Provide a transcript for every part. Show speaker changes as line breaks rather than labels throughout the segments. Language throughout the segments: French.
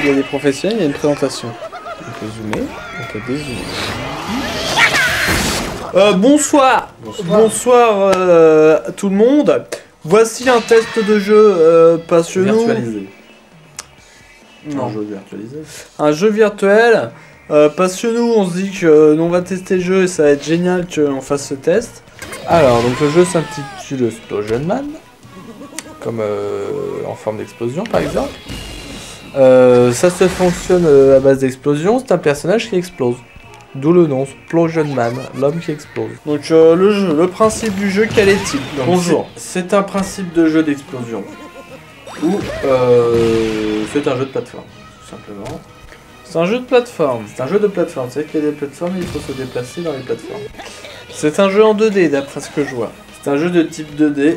il y a des professionnels, il y a une présentation. On peut zoomer, on peut dézoomer. Bonsoir, tout le monde. Voici un test de jeu passionnant.
Virtualisé.
Non.
Un jeu virtualisé.
Un jeu virtuel. Parce que nous, on se dit que nous on va tester le jeu et ça va être génial qu'on fasse ce test. Alors, donc le jeu s'intitule Explosion Man, comme en forme d'explosion par exemple. Ça se fonctionne à base d'explosion, c'est un personnage qui explose. D'où le nom, Explosion Man, l'homme qui explose. Donc le principe du jeu, quel est-il? Bonjour.
C'est un principe de jeu d'explosion. Ou c'est un jeu de plateforme, tout simplement.
C'est un jeu de plateforme.
C'est un jeu de plateforme, c'est qu'il y a des plateformes et il faut se déplacer dans les plateformes.
C'est un jeu en 2D d'après ce que je vois.
C'est un jeu de type 2D,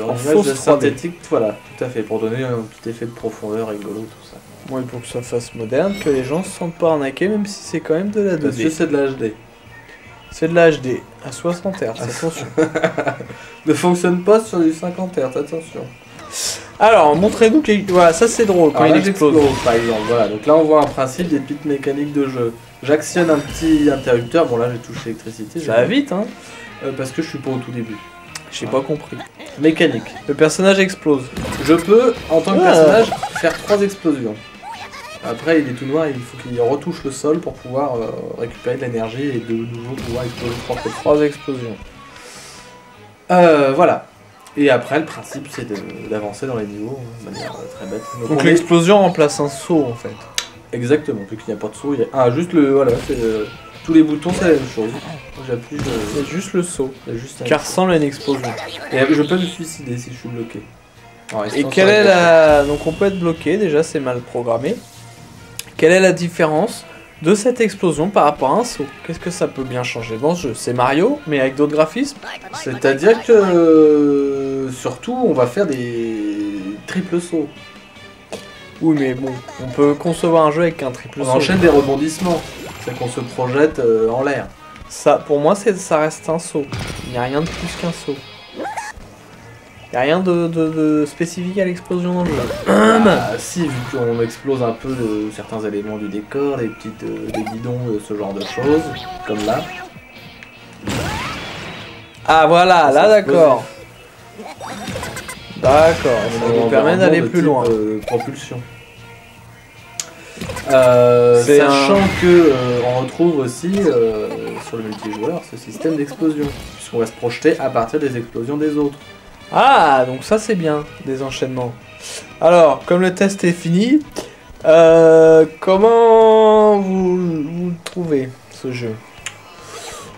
en
fausse
image
3D.
synthétique, voilà, tout à fait, pour donner un petit effet de profondeur rigolo, tout ça.
Oui, pour que ça fasse moderne, que les gens se sentent pas arnaqués, même si c'est quand même de la 2D.
Parce que c'est de la HD.
C'est de la HD, à 60 Hz, attention.
Ne fonctionne pas sur du 50 Hz, attention.
Alors, montrez-nous que... Voilà, ça c'est drôle quand
Alors
il
là,
explose.
par exemple, voilà, donc là on voit un principe des petites mécaniques de jeu. J'actionne un petit interrupteur, bon là j'ai touché l'électricité.
Ça va vite, hein.
Parce que je suis pas au tout début.
J'ai pas compris.
Mécanique.
Le personnage explose.
Je peux, en tant que personnage, faire 3 explosions. Après il est tout noir, il faut qu'il retouche le sol pour pouvoir récupérer de l'énergie et de nouveau pouvoir exploser 3 fois.
3 explosions.
Voilà. Et après le principe c'est d'avancer dans les niveaux de manière très bête.
Donc l'explosion remplace un saut en fait.
Exactement, vu qu'il n'y a pas de saut, il y a... Ah juste le... Voilà, c'est tous les boutons c'est la même chose. J'appuie,
C'est juste le saut.
Il y a juste un...
Qui ressemble à une explosion.
Et je peux me suicider si je suis bloqué. Alors,
Et quelle est la... Donc on peut être bloqué, déjà c'est mal programmé. Quelle est la différence de cette explosion par rapport à un saut? Qu'est-ce que ça peut bien changer dans ce jeu? C'est Mario, mais avec d'autres graphismes?
C'est-à-dire que... surtout, on va faire des triples sauts.
Oui, mais bon, on peut concevoir un jeu avec un triple
On
saut.
enchaîne des rebondissements. C'est qu'on se projette en l'air.
Ça, pour moi, ça reste un saut. Il n'y a rien de plus qu'un saut. Il n'y a rien de spécifique à l'explosion dans le jeu.
Ah, si, vu qu'on explose un peu certains éléments du décor, des guidons, ce genre de choses, comme là.
Ah voilà, là d'accord. D'accord, ça nous permet d'aller plus loin.
Propulsion. Sachant que on retrouve aussi sur le multijoueur ce système d'explosion, puisqu'on va se projeter à partir des explosions des autres.
Ah, donc ça c'est bien, des enchaînements. Alors, comme le test est fini, comment vous le trouvez, ce jeu?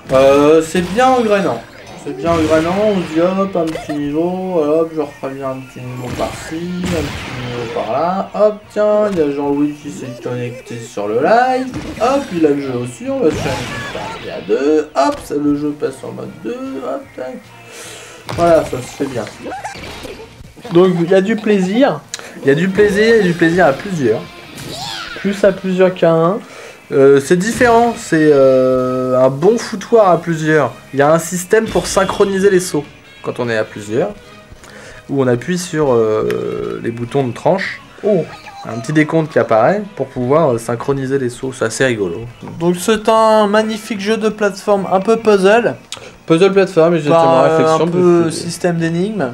C'est bien engrainant. C'est bien engrainant, on se dit hop, un petit niveau, hop, je reviens un petit niveau par-ci, un petit niveau par-là, hop, tiens, il y a Jean-Louis qui s'est connecté sur le live, hop, il a le jeu aussi, on va se faire une petite partie à 2, hop, ça, le jeu passe en mode 2, hop, tac. Voilà, ça se fait bien.
Donc il y a du plaisir.
Il y a du plaisir à plusieurs.
Plus à plusieurs qu'à un.
C'est différent, c'est un bon foutoir à plusieurs. Il y a un système pour synchroniser les sauts quand on est à plusieurs, où on appuie sur les boutons de tranche.
Oh.
Un petit décompte qui apparaît pour pouvoir synchroniser les sauts, c'est assez rigolo.
Donc c'est un magnifique jeu de plateforme un peu puzzle.
Puzzle plateforme, exactement, réflexion.
Un peu système d'énigmes.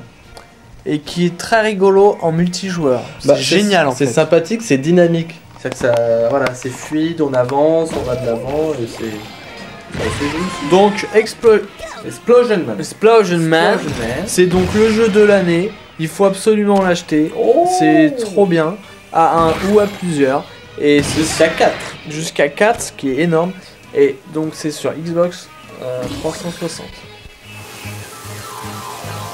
Et qui est très rigolo en multijoueur. C'est génial en fait.
C'est sympathique, c'est dynamique. C'est que ça, voilà, c'est fluide, on avance, on va de l'avant et c'est...
Donc
Explosion Man.
C'est donc le jeu de l'année. Il faut absolument l'acheter.
Oh,
c'est trop bien. À un ou à plusieurs. Et c'est
jusqu'à 4.
Jusqu'à 4, ce qui est énorme. Et donc c'est sur Xbox 360.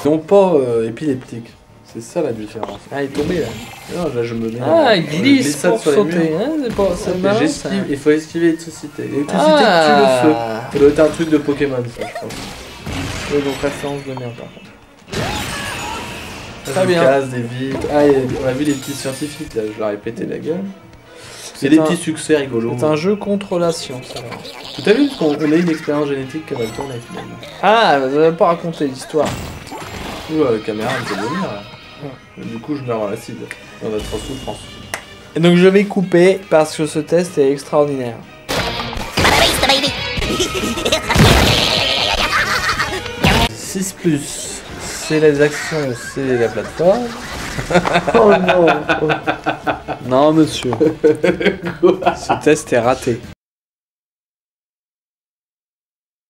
Non pas épileptique. C'est ça la différence.
Ah, il est tombé là.
Non, là je me mets.
Ah, il glisse pour sauter. Hein, c'est marrant,
il faut esquiver l'électricité. L'électricité tue le feu. Ça doit être un truc de Pokémon, ça, je pense.
Et donc référence de merde par contre.
Très bien. Casse des vitres. Ah, on a vu les petits scientifiques là, je leur ai pété la gueule. C'est des petits succès rigolos.
C'est un jeu contre la science alors.
Tout à vu qu'on a eu une expérience génétique qui va tourner finalement.
Ah, vous n'avez pas raconté l'histoire.
Ouh, la caméra elle peut venir là. Du coup je meurs à l'acide. On va être en souffrance.
Et donc je vais couper parce que ce test est extraordinaire. 6+, c'est les actions, c'est la plateforme.
Oh non.
Non monsieur. Ce test est raté.